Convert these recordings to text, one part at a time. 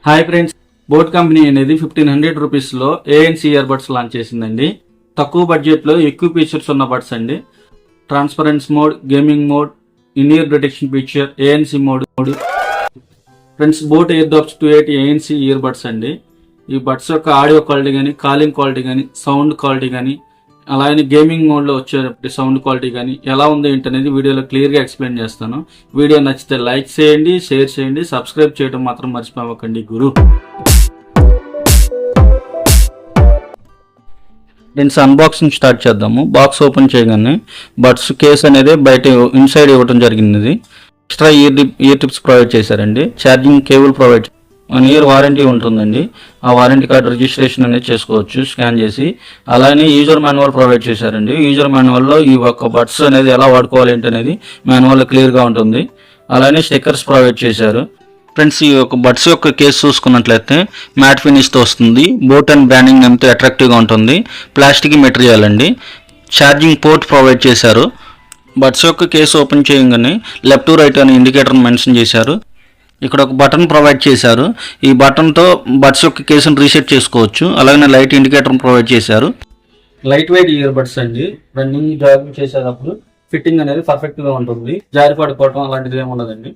Hi friends, boat company అనేది 1500 రూపీస్లో ANC ear buds launch చేసిందండి. తక్కువ బడ్జెట్లో ఎక్కువ ఫీచర్స్ ఉన్న బడ్స్ అండి. Transparence mode, gaming mode, in year detection feature, ANC mode. Friends, boat air డాప్స్ 280 ANC ear buds అండి. ఈ బడ్స్ యొక్క ఆడియో క్వాలిటీ కానీ, కాలింగ్ క్వాలిటీ కానీ, సౌండ్ క్వాలిటీ కానీ, అలాగే గేమింగ్ మోడ్లో వచ్చేటప్పుడు సౌండ్ క్వాలిటీ కానీ ఎలా ఉంది ఏంటనేది వీడియోలో క్లియర్గా ఎక్స్ప్లెయిన్ చేస్తాను. వీడియో నచ్చితే లైక్ చేయండి, షేర్ చేయండి, సబ్స్క్రైబ్ చేయడం మాత్రం మర్చిపోకండి గురు. ఫ్రెండ్స్, అన్బాక్సింగ్ స్టార్ట్ చేద్దాము. బాక్స్ ఓపెన్ చేయగానే బడ్స్ కేస్ అనేది బయట ఇన్సైడ్ ఇవ్వడం జరిగింది. ఎక్స్ట్రా ఇయర్ టిప్స్ ప్రొవైడ్ చేశారండి. Charging cable provide, 1 year warranty ఉంటుందండి. ఆ వారంటీ కార్డు రిజిస్ట్రేషన్ అనేది చేసుకోవచ్చు స్కాన్ చేసి. అలానే యూజర్ మాన్యువల్ ప్రొవైడ్ చేశారండి. యూజర్ మాన్యువల్లో ఈ ఒక్క బడ్స్ అనేది ఎలా వాడుకోవాలి ఏంటనేది మాన్యువల్ క్లియర్గా ఉంటుంది. అలానే స్టిక్కర్స్ ప్రొవైడ్ చేశారు. ఫ్రెండ్స్, ఈ యొక్క బడ్స్ యొక్క కేసు చూసుకున్నట్లయితే మ్యాట్ ఫినిష్తో వస్తుంది. బోట్ అండ్ బ్రాండింగ్ నేమ్తో అట్రాక్టివ్గా ఉంటుంది. ప్లాస్టిక్ మెటీరియల్ అండి. ఛార్జింగ్ పోర్ట్ ప్రొవైడ్ చేశారు. బడ్స్ యొక్క కేసు ఓపెన్ చేయగానే లెఫ్ట్ టు రైట్ అనే ఇండికేటర్ మెన్షన్ చేశారు. ఇక్కడ ఒక బటన్ ప్రొవైడ్ చేశారు. ఈ బటన్తో బడ్స్ యొక్క కేసును రీసెట్ చేసుకోవచ్చు. అలాగే లైట్ ఇండికేటర్ ప్రొవైడ్ చేశారు. లైట్ వెయిట్ ఇయర్ బడ్స్ అండి. రన్నింగ్ జాగింగ్ చేసేటప్పుడు ఫిట్టింగ్ అనేది పర్ఫెక్ట్గా ఉంటుంది. జారి పడిపోవడం అలాంటిది ఏమి ఉండదండి.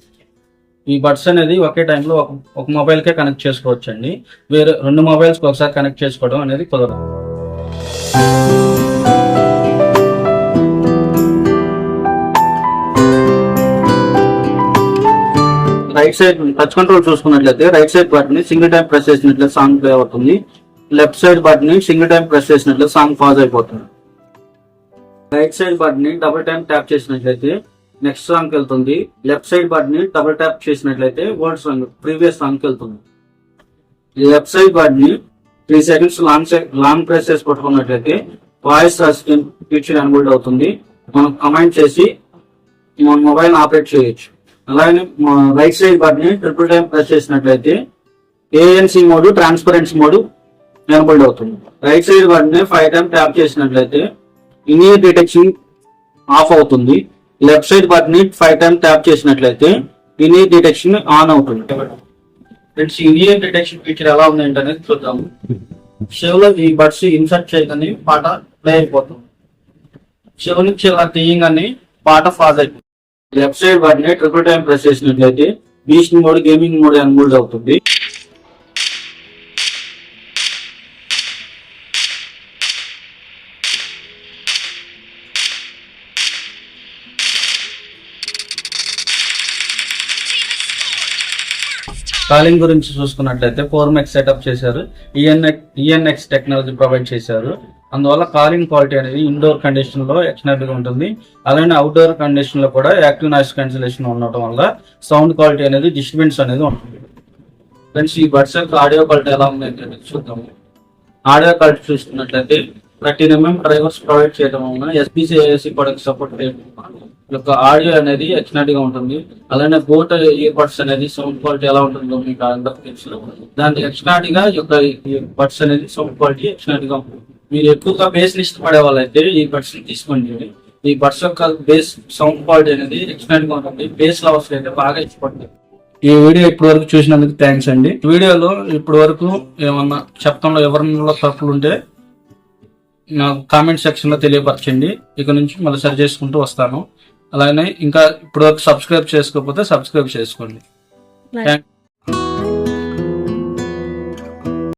ఈ బడ్స్ అనేది ఒకే టైంలో ఒక మొబైల్కే కనెక్ట్ చేసుకోవచ్చు అండి. వేరే 2 మొబైల్స్కి ఒకసారి కనెక్ట్ చేసుకోవడం అనేది కుదరదు. రైట్ సైడ్ టచ్ కంట్రోల్ చూసుకున్నట్లయితే రైట్ సైడ్ బటన్ ని సింగిల్ టైం ప్రెస్ చేసినట్లయితే సాంగ్ ప్లే అవుతుంది. లెఫ్ట్ సైడ్ బటన్ ని సింగిల్ టైం ప్రెస్ చేసినట్లయితే సాంగ్ పాజ్ అయిపోతుంది. రైట్ సైడ్ బటన్ ని డబుల్ టైం ట్యాప్ చేసినట్లయితే నెక్స్ట్ సాంగ్ వెళ్తుంది. లెఫ్ట్ సైడ్ బటన్ ని డబుల్ ట్యాప్ చేసినట్లయితే ఓల్డ్ సాంగ్ ప్రీవియస్ సాంగ్ వెళ్తుంది. లెఫ్ట్ సైడ్ బటన్ ని 3 seconds లాంగ్ ప్రెస్ చేసి పట్టుకున్నట్లయితే వాయిస్ అసిస్టెంట్ ఫీచర్ ఎనేబుల్డ్ అవుతుంది. మనం కమాండ్ చేసి మన మొబైల్ ఆపరేట్ చేయొచ్చు. అలాగే రైట్ సైడ్ బటన్ ని ట్రిపుల్ టైం ప్రెస్ చేసినట్లయితే ANC mode, transparence mode enabled అవుతుంది. రైట్ సైడ్ బటన్ ని 5 టైం ట్యాప్ చేసినట్లయితే ఇన్ ఇయర్ డిటెక్షన్ ఆఫ్ అవుతుంది. లెఫ్ట్ సైడ్ బటన్ ని 5 టైం ట్యాప్ చేసినట్లయితే ఇన్ ఇయర్ డిటెక్షన్ ఆన్ అవుతుంది. Friends, in year detection feature ఎలా ఉంది అనేది చూద్దాము. చెవులో ఈ బడ్స్ ఇన్సర్ట్ చేయగానే పాట ప్లే అయిపోతుంది. చెవు నుంచి ఇలా తీయగానే పాట పాజ్ అయిపోతుంది. లెఫ్ట్ సైడ్ బటన్ ని ట్రిపుల్ టైం ప్రెస్ చేసినట్లయితే beast mode, gaming mode enabled అవుతుంది. కాలింగ్ గురించి చూసుకున్నట్లయితే 4MX సెటప్ చేశారు. ENX టెక్నాలజీ ప్రొవైడ్ చేశారు. అందువల్ల కాలింగ్ క్వాలిటీ అనేది ఇండోర్ కండిషన్ లో ఎక్సలెంట్ గా ఉంటుంది. అలానే అవుట్డోర్ కండిషన్ లో కూడా యాక్టివ్ నాయిస్ క్యాన్సిలేషన్ ఉండటం వల్ల సౌండ్ క్వాలిటీ అనేది డిస్టర్బెన్స్ అనేది ఉంటుంది. ఫ్రెండ్స్, ఈ బడ్స్ యొక్క ఆడియో క్వాలిటీ ఎలా ఉంది అంటే చూద్దాము. ఆడియో క్వాలిటీ చూసుకున్నట్లయితే 13 mm డ్రైవర్స్ ప్రొవైడ్ చేయడం వలన SBC AAC కూడా సపోర్ట్ చేయడం యొక్క ఆడియో అనేది ఎక్సలెంట్ గా ఉంటుంది. అలానే బోట్ ఇయర్ బడ్స్ అనేది సౌండ్ క్వాలిటీ ఎలా ఉంటుందో మీకు అందరికీ తెలుసు. దానికి ఎక్సలెంట్ గా యొక్క బడ్స్ అనేది సౌండ్ క్వాలిటీ ఎక్సలెంట్ గా ఉంటుంది. మీరు ఎక్కువగా బేస్ ఇష్టపడే వాళ్ళైతే ఈ బడ్స్ తీసుకోండి. ఈ బడ్స్ యొక్క బేస్ సౌండ్ క్వాలిటీ అనేది ఎక్సలెంట్ గా ఉంటుంది. బేస్ లవర్స్ అయితే బాగా ఇష్టపడుతుంది. ఈ వీడియో ఇప్పటి వరకు చూసినందుకు థ్యాంక్స్ అండి. వీడియోలో ఇప్పటి వరకు ఏమన్నా చెప్పడంలో ఎవరిలో తప్పులు ఉంటే నాకు కామెంట్ సెక్షన్ లో తెలియపరచండి. ఇక నుంచి మళ్ళీ సరి చేసుకుంటూ వస్తాను. అలానే ఇంకా ఇప్పటి వరకు సబ్స్క్రైబ్ చేసుకోకపోతే సబ్స్క్రైబ్ చేసుకోండి.